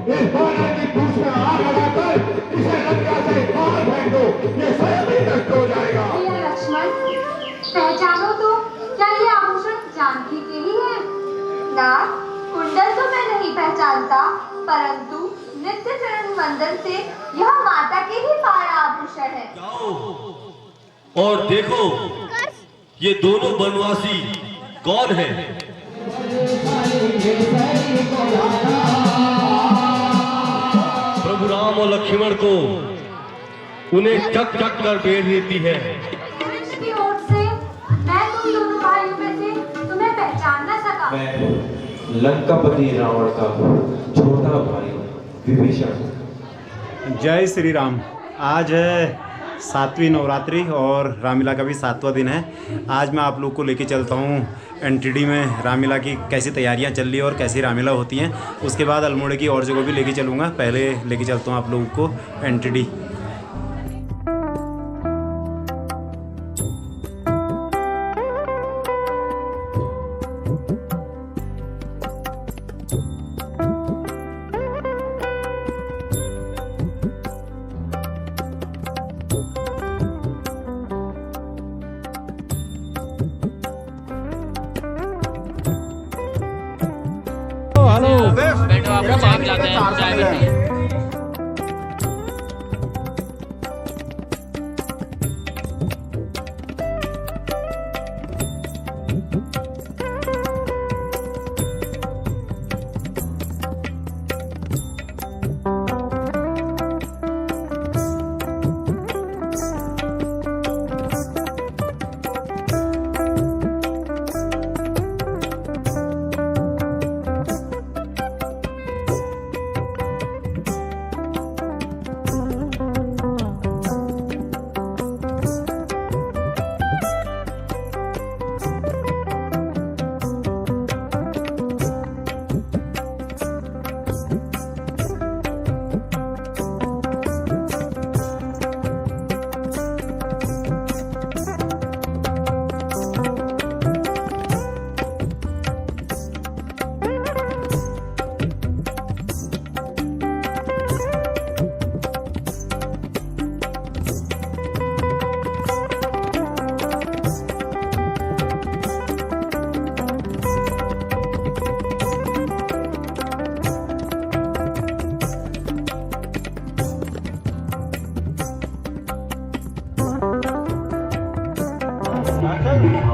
इस बाणा की पूंछ में आग लगाकर इसे लंका से बाहर फेंक दो, ये स्वयं ही नष्ट हो जाएगा। भैया लक्ष्मण, पहचानो तो, क्या ये आभूषण जानकी के ही है? ना, कुंडल तो मैं नहीं पहचानता, परंतु नित्य चरण वंदन से यह माता के ही पाया आभूषण है। जाओ और देखो ये दोनों वनवासी कौन है। प्रभु राम और लक्ष्मण को उन्हें चक चक कर बेच देती है। पुरुष की ओर से मैं तुम दोनों भाइयों में से तुम्हें पहचान न सका। मैं लंकापति रावण का छोटा भाई विभीषण। जय श्री राम। आज है 7वीं नवरात्रि और रामलीला का भी 7वां दिन है। आज मैं आप लोग को लेके चलता हूँ एनटीडी में रामलीला की कैसी तैयारियाँ चल रही है और कैसी रामलीला होती हैं। उसके बाद अल्मोड़े की और जगह भी लेके चलूँगा। पहले लेके चलता हूँ आप लोगों को एनटीडी। बैठो, आपको चाय पिलाते हैं, चाय बनाइए।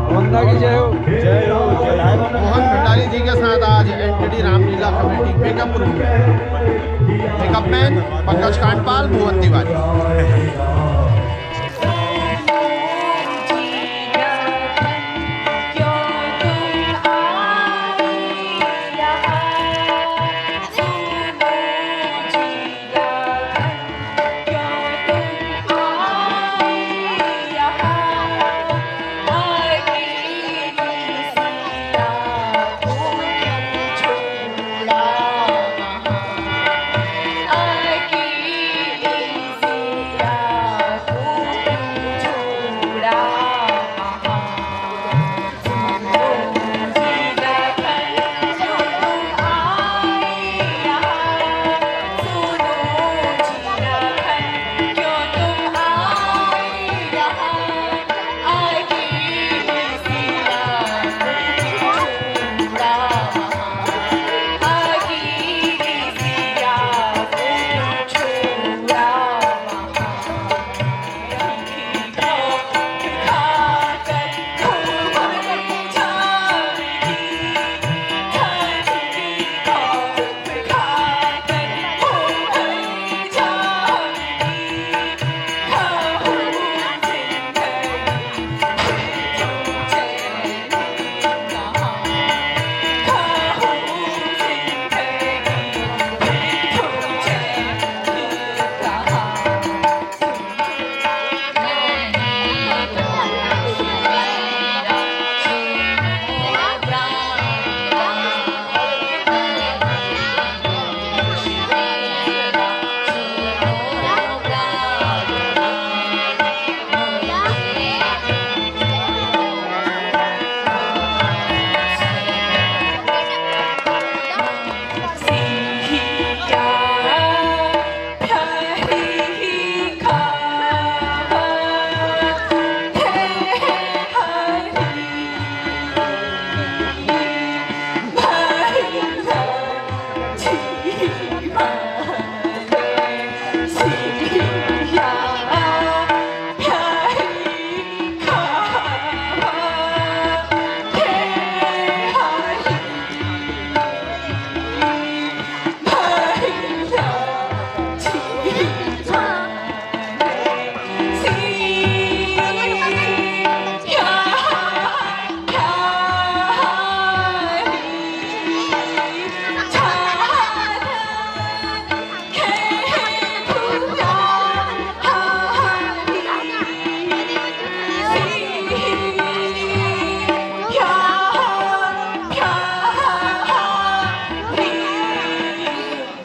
वंदा की जय हो। जय हो। मोहन भंडारी जी के साथ आज NTD Ramlila committee makeup room में मेकअप मैन पंकज कांडपाल, मोहन तिवारी।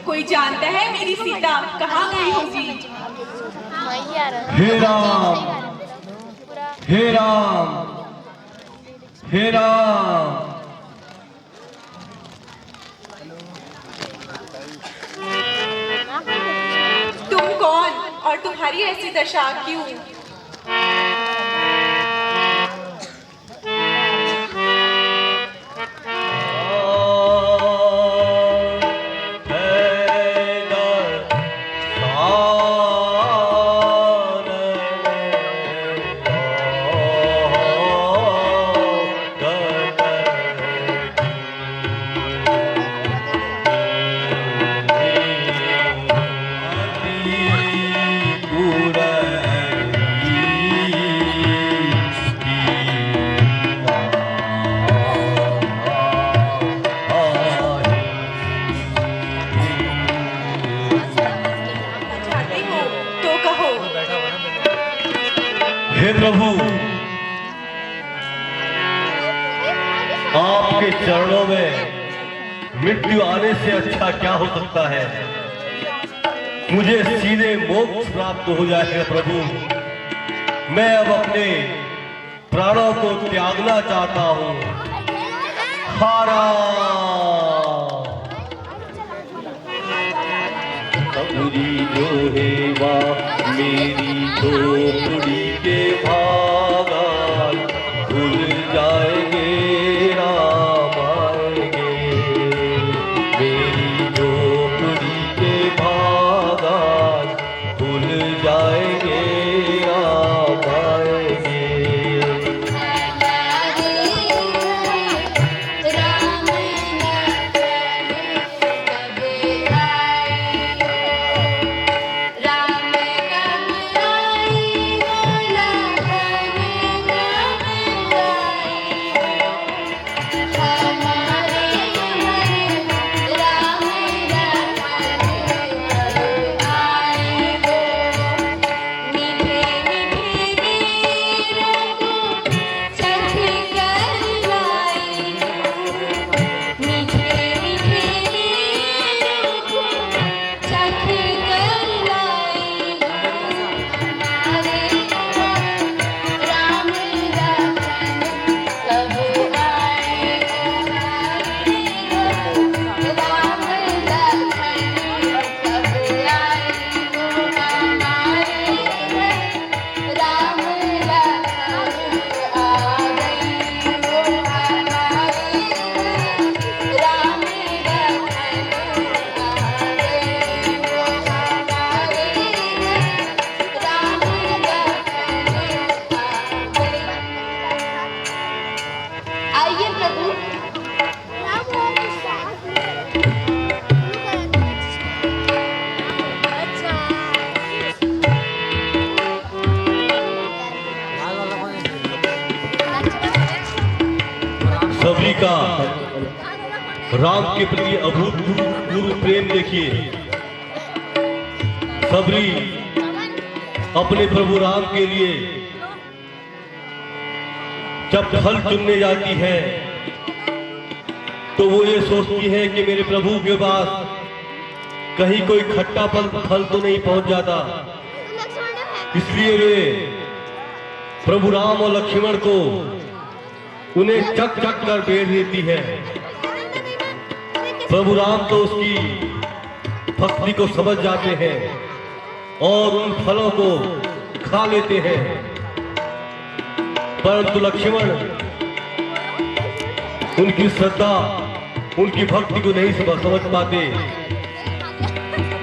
कोई जानता है मेरी सीता कहाँ गई होगी? हे राम, हे राम, हे राम। तुम कौन और तुम्हारी ऐसी दशा क्यों? हे प्रभु, आपके चरणों में मृत्यु आने से अच्छा क्या हो सकता है। मुझे सीधे मोक्ष प्राप्त हो जाएगा प्रभु। मैं अब अपने प्राणों को त्यागना चाहता हूँ। हारा पूरी जो है वाह मेरी झोपड़ी के भागा भूल जाएंगे राम आएंगे। मेरी झोपड़ी के भागा भूल जाएंगे राम आएंगे। सबरी का राम के प्रति अभूतपूर्व प्रेम देखिए। सबरी अपने प्रभु राम के लिए जब फल चुनने जाती है तो वो ये सोचती है कि मेरे प्रभु के पास कहीं कोई खट्टा फल तो नहीं पहुंच जाता। इसलिए वे प्रभु राम और लक्ष्मण को उन्हें चक चक कर बेच देती है। प्रभु राम तो उसकी भक्ति को समझ जाते हैं और उन फलों को खा लेते हैं, परंतु लक्ष्मण उनकी श्रद्धा, उनकी भक्ति को नहीं समझ पाते।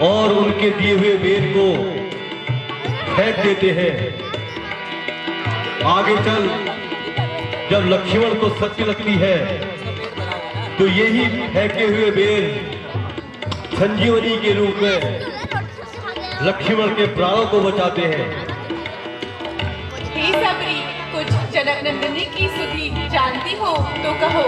और उनके दिए हुए बेल को फेंक देते हैं। आगे चल जब लक्ष्मण को सत्य लगती है तो यही फेंके हुए बेल संजीवनी के रूप में लक्ष्मण के प्राणों को बचाते हैं। हे सबरी, कुछ जनक नंदिनी की सुधि जानती हो तो कहो।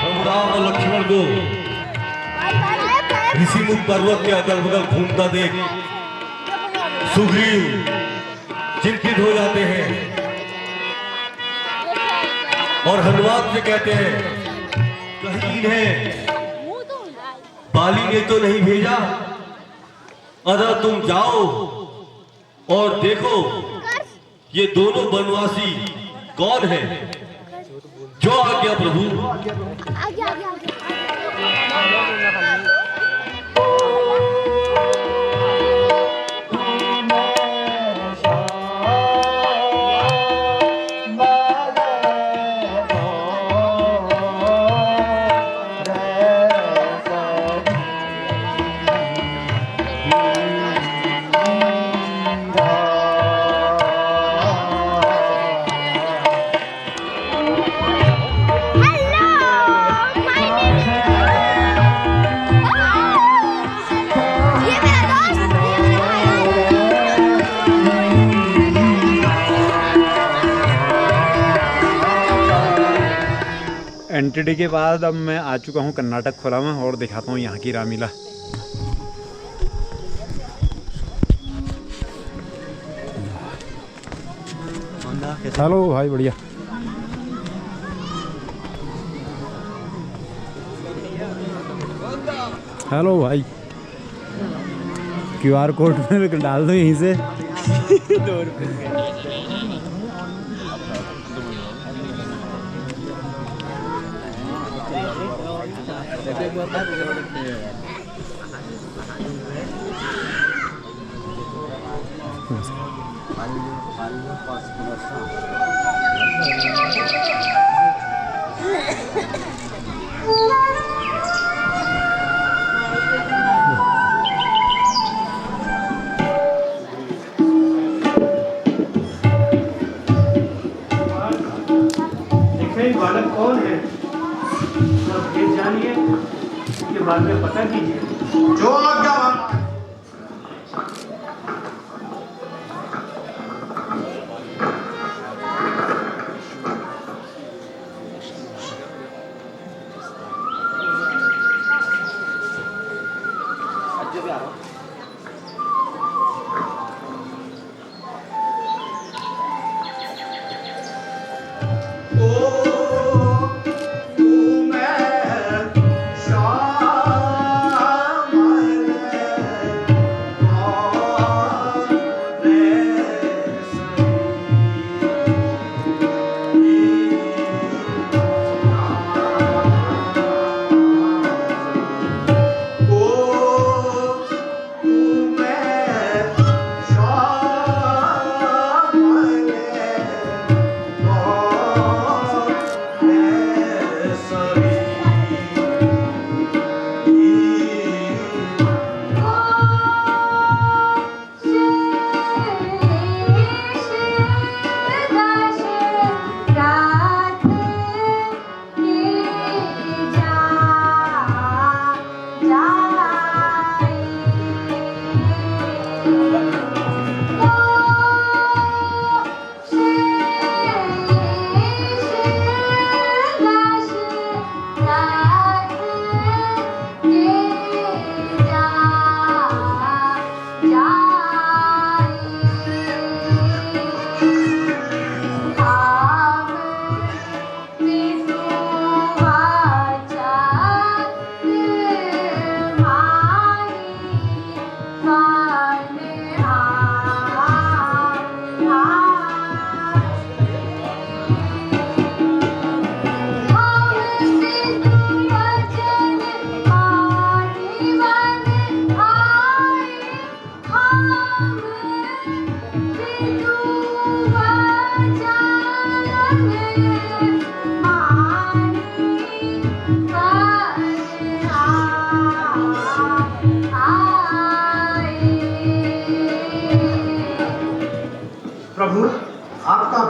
प्रभु राम और लक्ष्मण को ऋषिमुख पर्वत के अगल बगल घूमता देख सुग्रीव चिंतित हो जाते हैं और हनुमान से कहते हैं कहीं इन्हें बाली ने तो नहीं भेजा? अगर तुम जाओ और देखो ये दोनों वनवासी कौन है। जो आज्ञा प्रभु। एनटीडी के बाद अब मैं आ चुका हूँ कर्नाटक खोला में और दिखाता हूँ यहाँ की रामलीला। हेलो भाई, बढ़िया। हेलो भाई, क्यूआर कोड में डाल दो यहीं से। 2 रुपये। बालक कौन है आप ये जानिए, इसके बारे में पता कीजिए। जो आज्ञा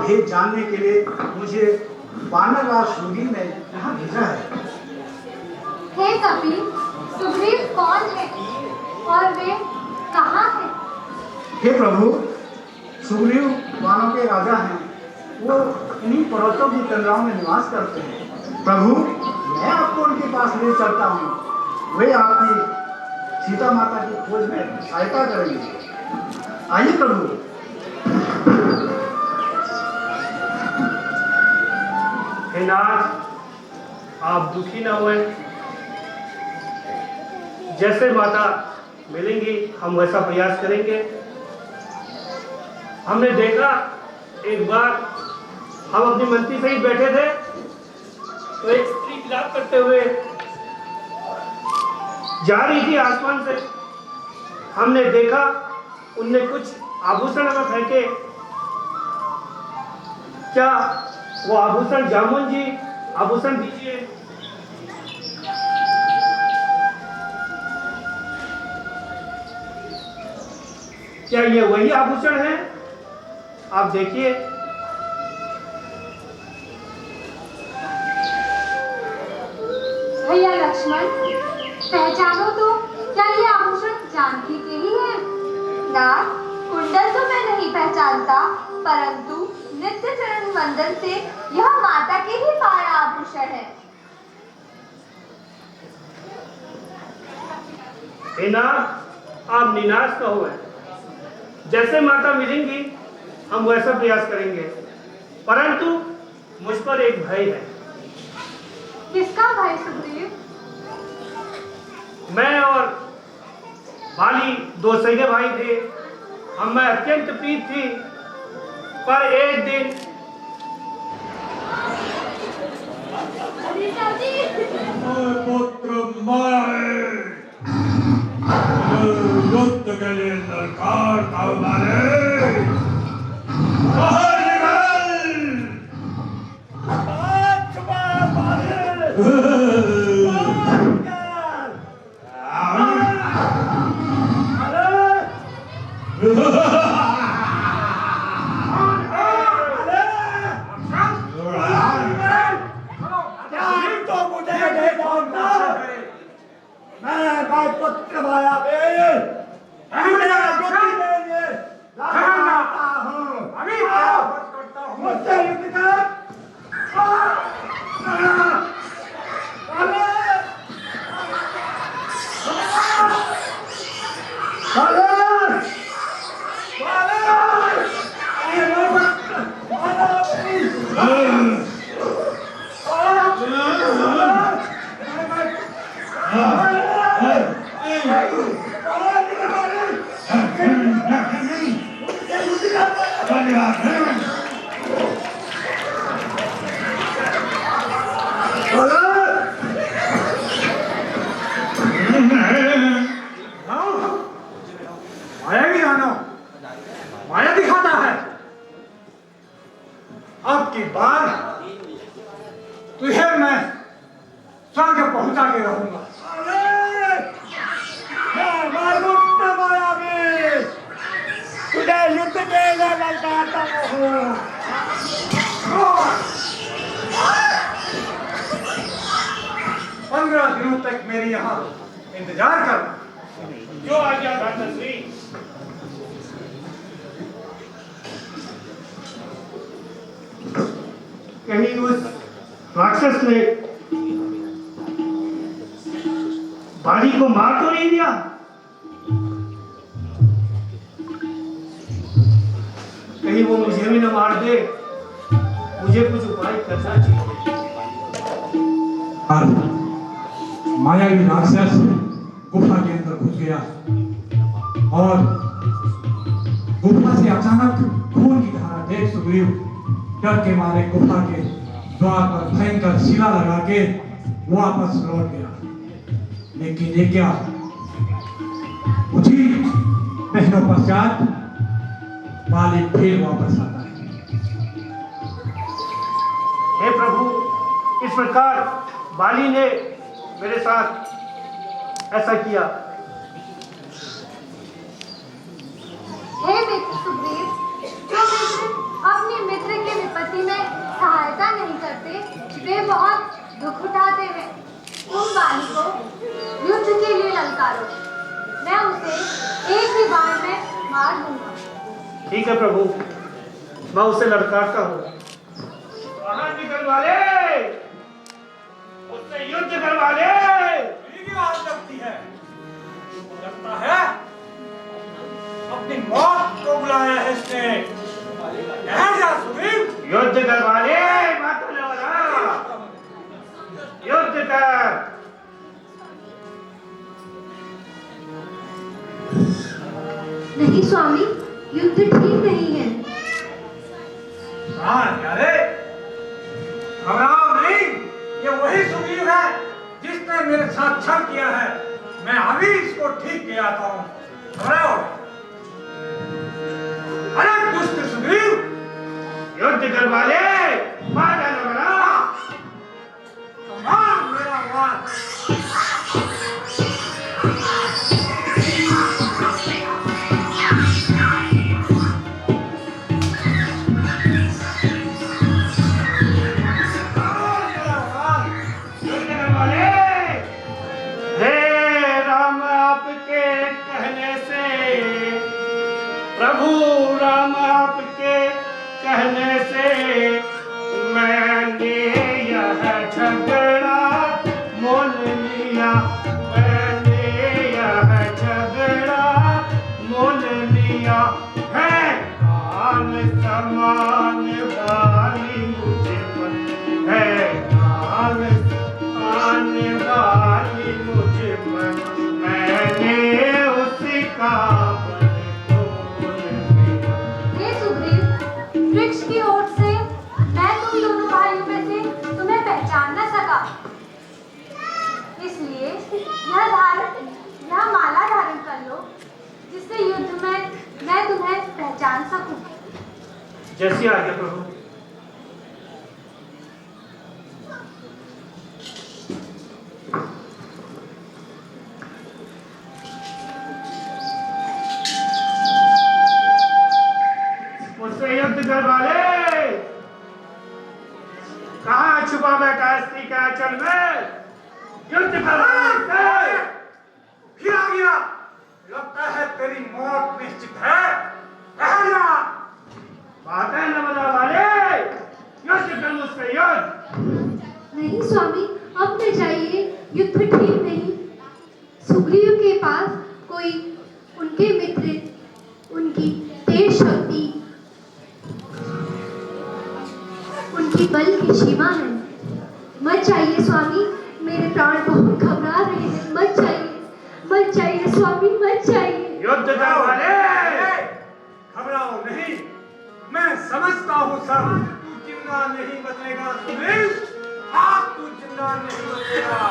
भेद जानने के लिए मुझे वानरराज सुग्रीव ने यहाँ भेजा है। हे कपि, सुग्रीव कौन है और वे कहाँ हैं? हे प्रभु, सुग्रीव वानों के राजा हैं। वो इन्हीं पर्वतों की तंद्राओं में निवास करते हैं। प्रभु, मैं आपको उनके पास ले चलता हूँ। वे आपकी सीता माता की खोज में सहायता करेंगे। आइए प्रभु। हे नाथ, आप दुखी न हुए। जैसे माता मिलेंगी हम वैसा प्रयास करेंगे। हमने देखा एक बार हम अपनी मंत्री से ही बैठे थे तो एक स्त्री विलाप करते हुए जा रही थी आसमान से। हमने देखा उनने कुछ आभूषण में फेंके। क्या वो आभूषण? जामुन जी, आभूषण दीजिए। क्या ये वही आभूषण है? आप देखिए। भैया लक्ष्मण, पहचानो तो, क्या ये आभूषण जानकी के ही है? नाथ, कुंडल तो मैं नहीं पहचानता, परंतु नित्य चरण वंदन से यह माता के ही पाया आभूषण है। हे नाथ, आप निराश न हुए। जैसे माता मिलेंगी हम वैसा प्रयास करेंगे, परंतु मुझ पर एक भय है। किसका भय सुग्रीव? मैं और बाली दो सगे भाई थे। हम में अत्यंत प्रीत थी, पर एक दिन पुत्र युद्ध के लिए दरकार था हमारे। बाहर निकल। माया दिखाता है। अब की बार तुझे मैं स्वर्ग पहुंचा के रहूंगा। तुझे युद्ध के लिए ललकारता हूँ। 15 दिनों तक मेरी यहाँ इंतजार करना। जो आज्ञा भ्रातृश्री। कहीं उस राक्षस ने बाली को मार तो नहीं दिया? कहीं वो मुझे भी न मार दे। मुझे कुछ उपाय करना चाहिए। मायावी राक्षस गुफा के अंदर घुस गया और गुफा से अचानक खून की धारा देख सुग्रीव डर के मारे गुफा के द्वार पर भयंकर शिला लगा के वापस लौट गया। लेकिन ये क्या, कुछ ही महीनों पश्चात बाली फिर वापस आता है। हे प्रभु, इस प्रकार बाली ने मेरे साथ ऐसा किया। हे मित्र सुग्रीव, जो मित्र अपने मित्र के सहायता नहीं करते वे बहुत दुख उठाते हैं। तुम वाली को युद्ध के लिए ललकारो, मैं उसे एक ही बार में मार दूंगा। ठीक है प्रभु, मैं उसे लड़काता हूँ। बाहर निकल वाले, उससे युद्ध करवा ले। मेरी आवाज लगती है, लगता है अपनी मौत को बुलाया है इसने। कहाँ जा सुग्रीव? युद्ध करवा ले माता नवरा, युद्ध कर। नहीं स्वामी, युद्ध ठीक नहीं है। हाँ क्या रे? घबराओ नहीं, ये वही सुग्रीव है जिसने मेरे साथ छल किया है। मैं अभी इसको ठीक किया आता हूँ। घबराओ। अरे दुष्ट सुग्रीव, युद्ध करवा ले माता नवरा। मार मेरा वार। प्रभु राम आपके कहने से मैंने यह झगड़ा मोल लिया, मैंने यह झगड़ा मोल लिया है। काल समान वाली मुझे मन है, काल समान वाली मुझे मन, मैंने उसी का वृक्ष की ओर से मैं तुम दोनों भाइयों में से तुम्हें पहचान न सका, इसलिए यह माला धारण कर लो, जिससे युद्ध में मैं तुम्हें पहचान सकूं। जैसी आज्ञा प्रभु। युद्ध करवा ले। कहाँ छुपा बैठा स्त्री का आंचल में? युद्ध करवा ले। फिर आ गया, लगता है तेरी मौत निश्चित है। पहला बात है नवदा वाले, युद्ध कर मुझसे युद्ध। नहीं स्वामी, अब न जाइए, युद्ध ठीक नहीं। सुग्रीव के पास कोई उनके मित्र, उनकी तेज शक्ति, उनकी बल की सीमा है। मत जाइए स्वामी, मेरे प्राण बहुत घबरा रहे हैं। मत जाइए स्वामी, मत जाइए। युद्ध करवा ले। घबराओ नहीं, मैं समझता हूँ सब। तू जिंदा नहीं बचेगा सुग्रीव, आज तू जिंदा नहीं बचेगा।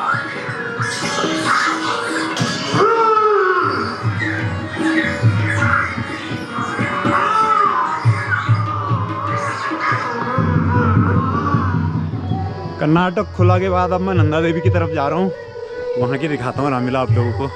कर्नाटक खुला के बाद अब मैं नंदा देवी की तरफ जा रहा हूँ, वहाँ की दिखाता हूँ रामलीला आप लोगों को।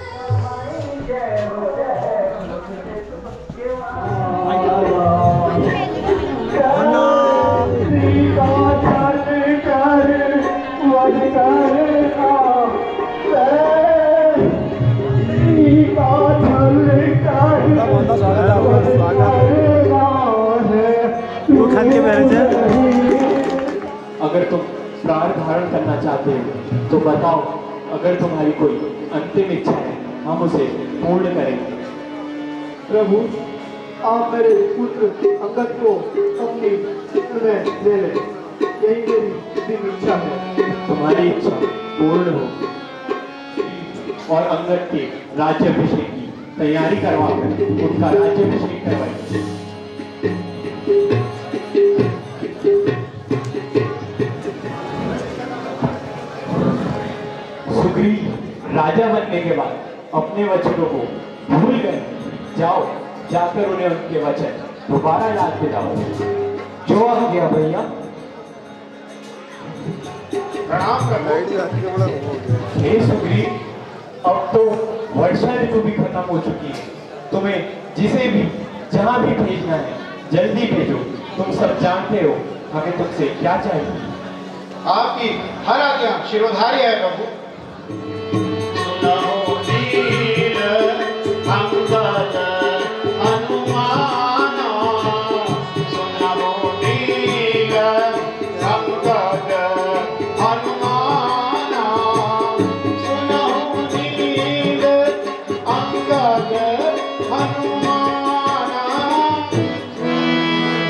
अगर तुम प्राण धारण करना चाहते हो तो बताओ, अगर तुम्हारी कोई अंतिम इच्छा है हम उसे पूर्ण करेंगे। प्रभु, आप मेरे पुत्र अंगद को अपनी चित्र में ले लें, यही मेरी अंतिम इच्छा है। तुम्हारी इच्छा पूर्ण हो और अंगद के राज्याभिषेक की तैयारी करवाकर उनका राज्याभिषेक करवाइए। सुग्रीव राजा बनने के बाद अपने वचनों को भूल गए, जाओ जाकर उन्हें उनके वचन दोबारा याद दिलाओ। जो आ गया भैया। हे सुग्रीव, अब तो वर्षा ऋतु भी खत्म हो चुकी है, तुम्हें जिसे भी जहां भी भेजना है जल्दी भेजो। तुम सब जानते हो हमें तुमसे क्या चाहिए? आपकी हर आज्ञा शिरोधार्य है प्रभु।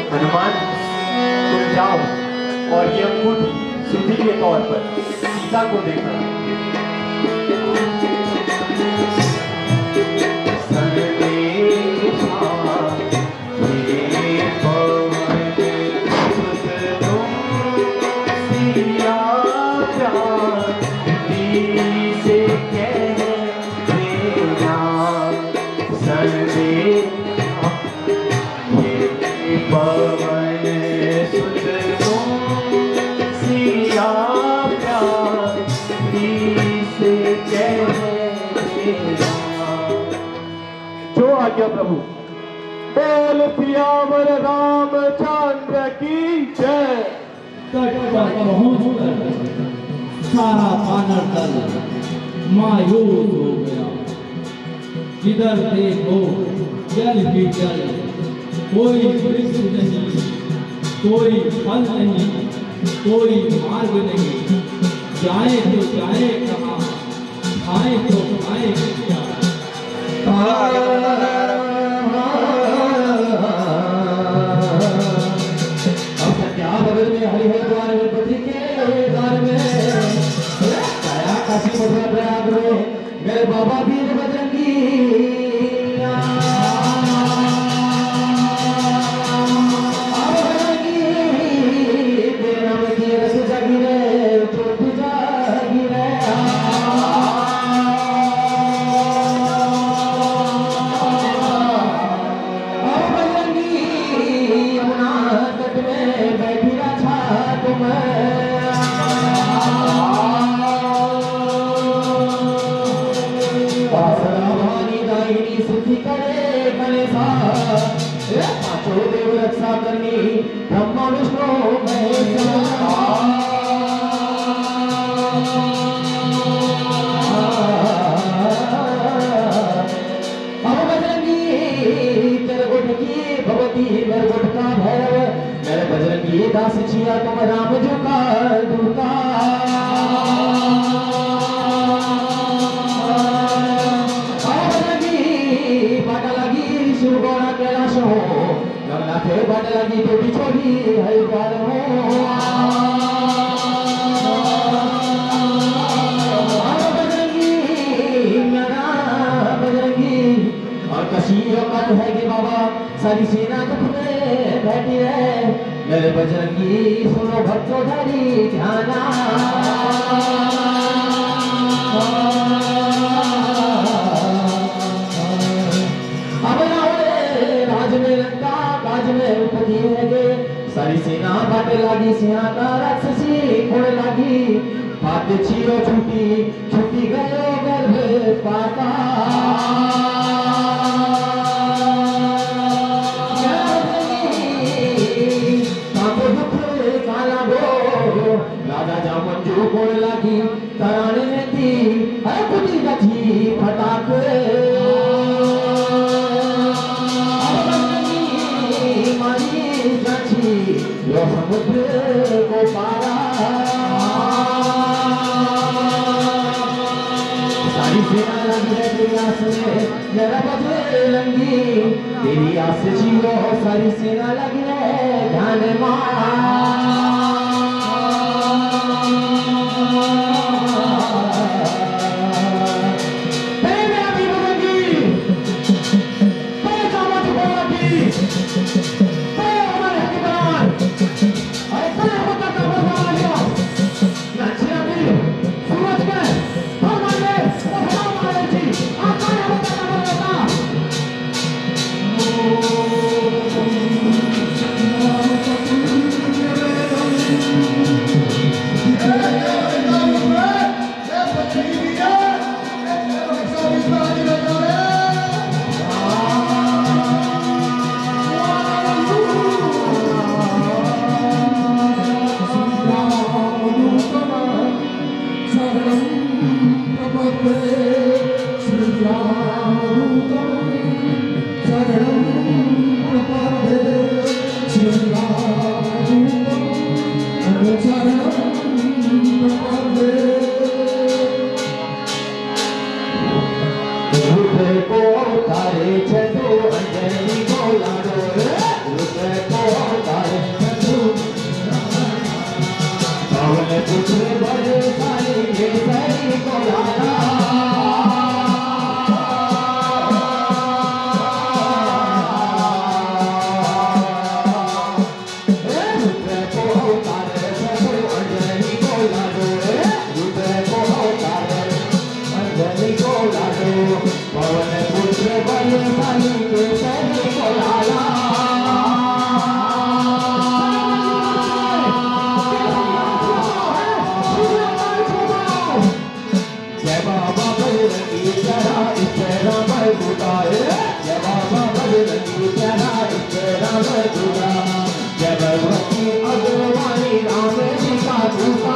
हनुमान, तुम जाओ और ये अंगूठी सिद्धि के तौर पर सीता को देखो। जो आज्ञा प्रभु। बोल सियावर रामचंद्र की जय। तट पर पहुंचकर सारा वानर दल मायूस हो गया। जिधर देखो जल ही जल, कोई वृक्ष नहीं, कोई फल नहीं, कोई मार्ग नहीं। जाए तो जाए कहाँ, खाए तो खाए क्या। बगल में हरिहर द्वार में पति के द्वार में आया काशी मथुरा प्रयाग में मेरे बाबा वीर बजरंगी। रक्षा करनी ब्रह्मा विष्णु महेश। अब बजरंगी तेरे गुट की भगवती मेरे गुट का भैरव मेरे बजरंगी दास छिया तुम राम जो का दूता। बाटा लगी शिव गौरा कैलाश हो, नवनाथे बाटा लगी तो बिछोड़ी हरिद्वार हो। बजरंगी मेरा बजरंगी और कशियों का है कि बाबा सारी सेना दुख में बैठी है। मेरे बजरंगी सुनो भक्तों धरी ध्याना। सारी सेना बाटे लागी सिंहाता राक्षसी खोड़े लागी। बाटे छियो छुटी छुटी गयो गर्भ पाता। काला गो राजा जा मंजू खोड़े लागी तराने में थी हर कुटी गठी फटाक। यो समुद्र को पारा सारी सेना लगी है तेरी आस में मेरा बजरंगी। तेरी आस जियो सारी सेना लगी है ध्यान बजरंगी तेरा इतना मजबूताए जय बाबा बजरंगी तेरा इतना मजबूता जय भगवती अगवानी राम जी का दूता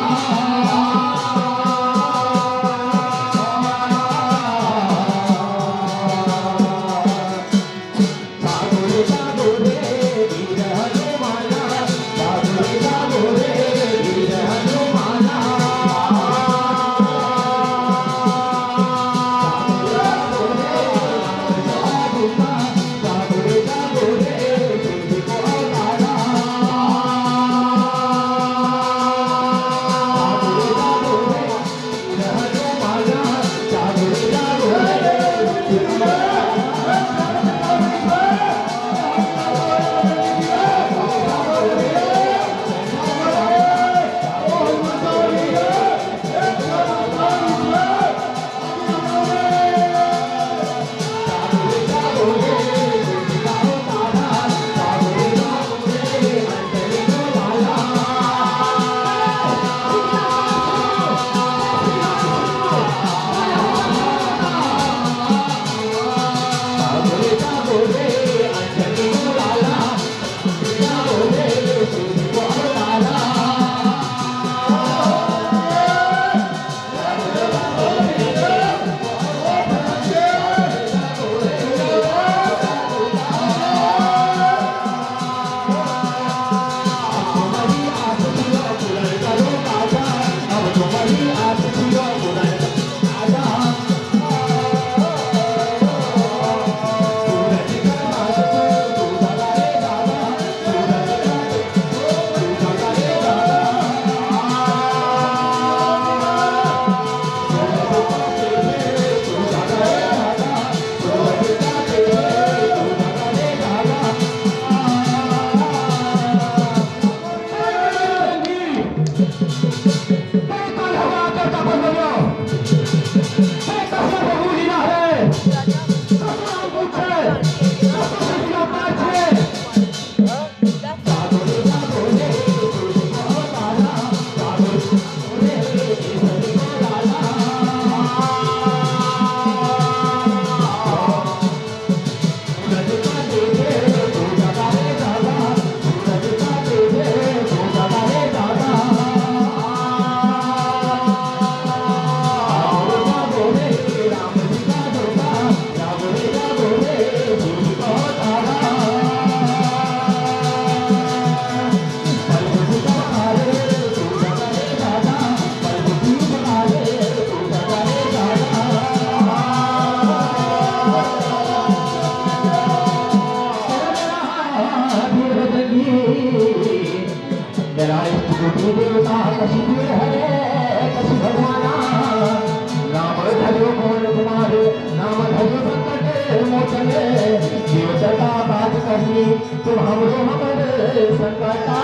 तुम हमरो हमरे संकटा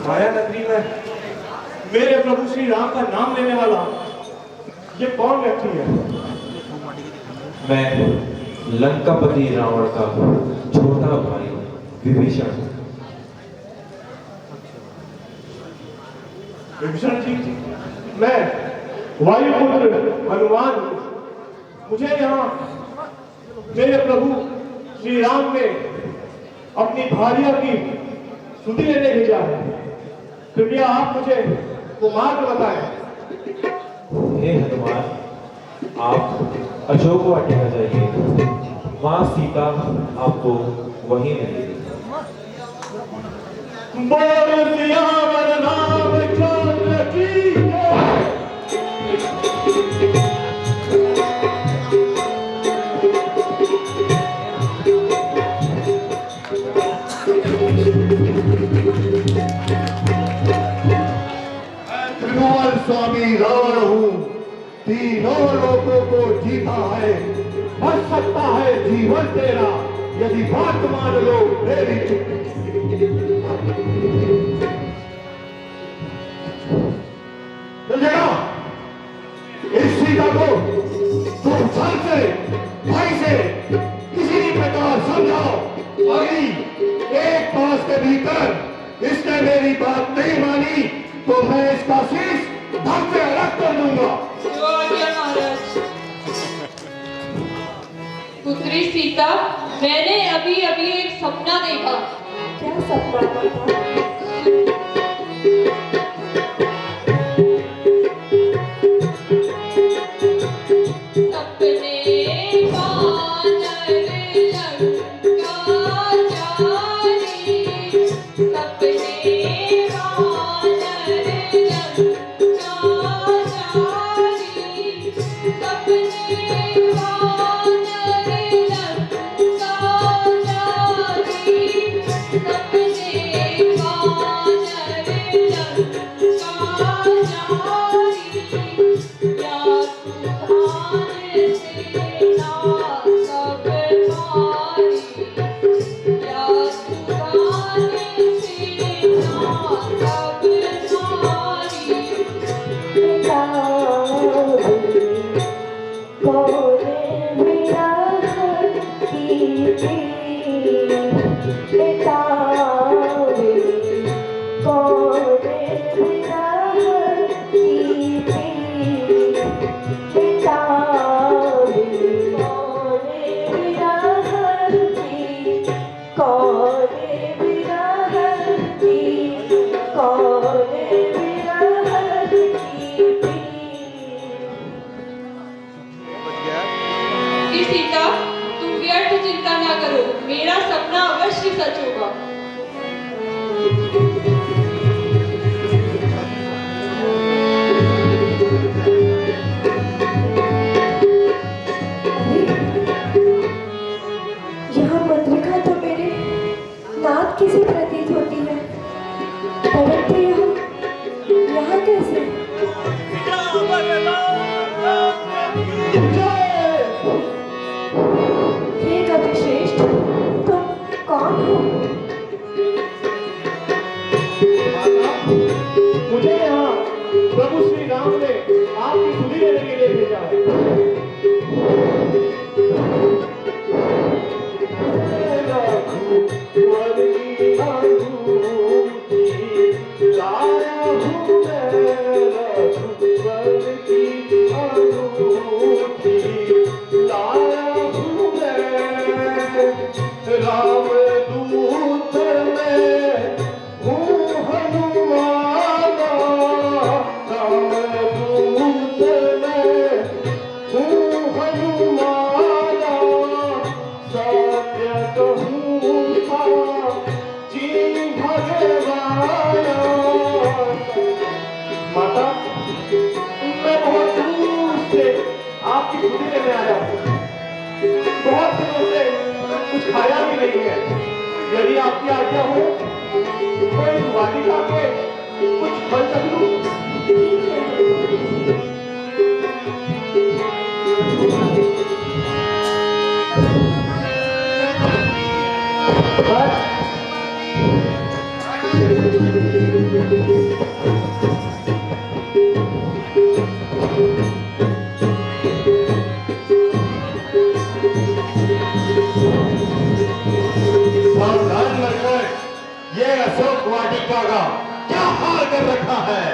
माया नगरी में मेरे प्रभु श्री राम का नाम लेने वाला ये कौन व्यक्ति है? मैं लंकापति रावण का छोटा भाई विभीषण। विभीषण जी, मैं वायुपुत्र हनुमान हूँ। मुझे यहाँ मेरे प्रभु श्री राम ने अपनी भार्या की सुधि लेने भेजा है। कृपया आप मुझे वो मार्ग बताएं। हे हनुमान, आप अशोक वाटिका जाइए, वहां सीता आपको वहीं मिलेगी। बोल सियावर रामचंद्र की जय। त्रिभुवन स्वामी रावण हूँ, तीनों लोगों को जीता है। बच सकता है जीवन तेरा, यदि बात मान लो मेरी। चलेगा इस सीता को तुम छल से, भाई से किसी भी प्रकार समझाओ। अभी एक मास के भीतर इसने मेरी बात नहीं मानी तो मैं इसका शीश धड़ से अलग कर दूंगा। पुत्री सीता, मैंने अभी अभी एक सपना देखा। क्या सपना देखा? सीता, तुम व्यर्थ चिंता ना करो, मेरा सपना अवश्य सच होगा। यह पत्रिका तो मेरे नाथ की सी प्रतीत होती है, परंतु यहाँ कैसे? हे कपिश्रेष्ठ, तुम कौन हो? मुझे यहाँ प्रभु श्री राम ने आपकी सुधि लेने के लिए भेजा है। यदि आपकी आज्ञा हो तो इस वाटिका के कुछ फल चखूं। ये अशोक वाटिका का क्या हाल कर रखा है?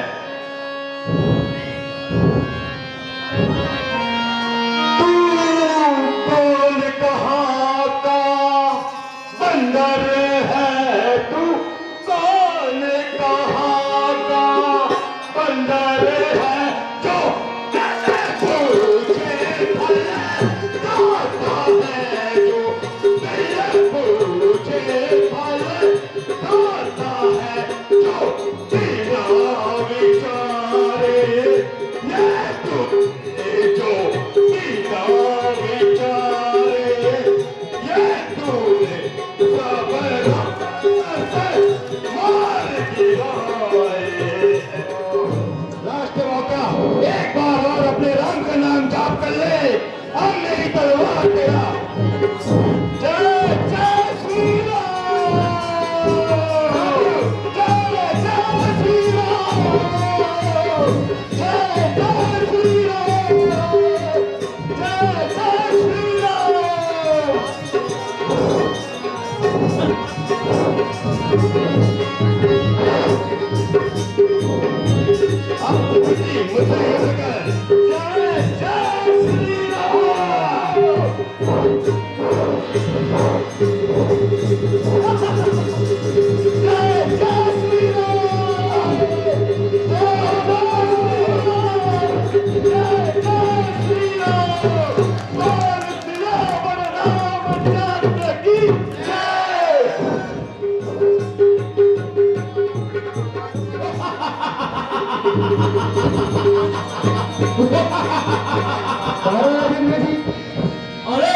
अरे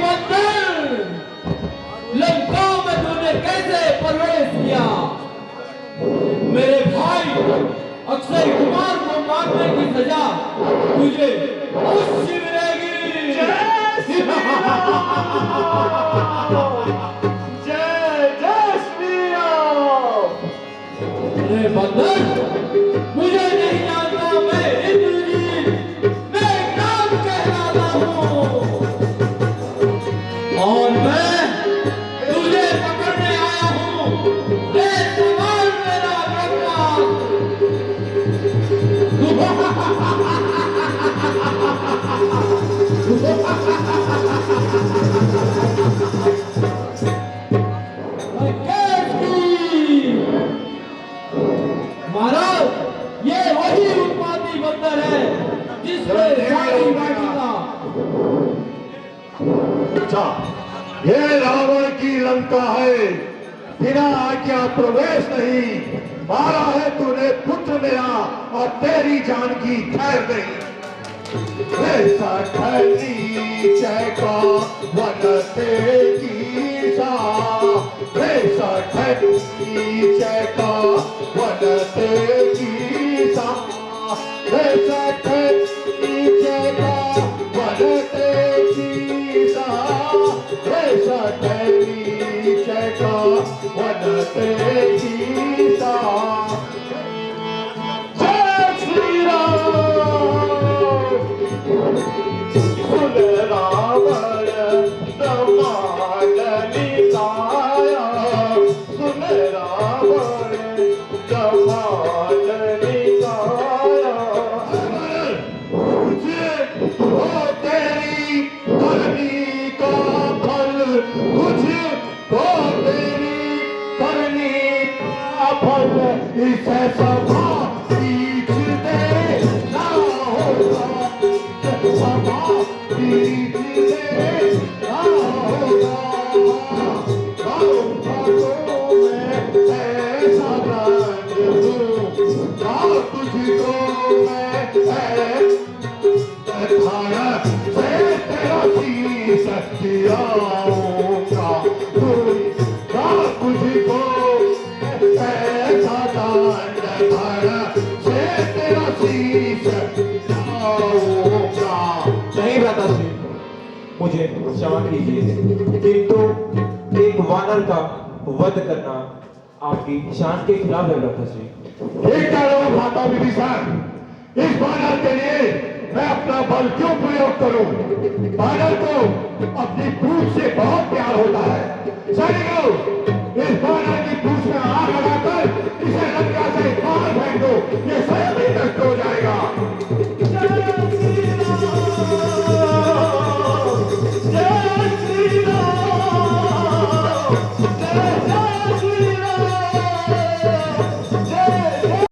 मंदिर, लंका में तूने कैसे प्रवेश किया? मेरे भाई अक्षय कुमार को मारने की सजा तुझे अवश्य मिलेगी। जय श्री राम। अरे बंदर, मुझे नहीं जानता, मैं इंद्रजीत, मैं नाम कहलाता हूँ और मैं तुझे पकड़ने आया हूँ। ले सवाल मेरा महाराज, ये वही उत्पाती बंदर है जिसने सारी वाटिका। अच्छा, ये रावण की लंका है, बिना आज्ञा प्रवेश नहीं। मारा है तूने पुत्र मेरा और तेरी जान की खैर नहीं। ऐसा ठहरी चैका वन तेगी सा, ऐसा ठहरी चैका वन तेगी सा, ऐसा ठहरी चैका वन तेगी सा, ऐसा ठहरी चैका वन तेगी सा। जय श्री राम। सुन रावण दमाल निकाया, सुन रावण दमाल निकाया। तुझे हो तेरी करनी का फल, तुझे हो तेरी करनी का फल। इसे सभा बीच दे ना होगा, सभा बीच दे ना होगा। मैं ऐसा दंड दूं, तुझको मैं धारा से तेरा शीश दियाऊंगा। तुझको ऐसा दंड धारा से तेरा शीश दियाऊंगा। नहीं भ्राताश्री, मुझे क्षमा कीजिए, किंतु एक वानर का वध करना आपकी शान के खिलाफ है भ्राताश्री। ठीक कह रहा हूं भ्राता विभीषण, इस वानर के लिए मैं अपना बल क्यों प्रयोग करूं? वानर को अपनी पूंछ से बहुत प्यार होता है। सैनिकों, इस वानर की पूंछ में आग लगाकर इसे लंका से बाहर फेंक दो। ये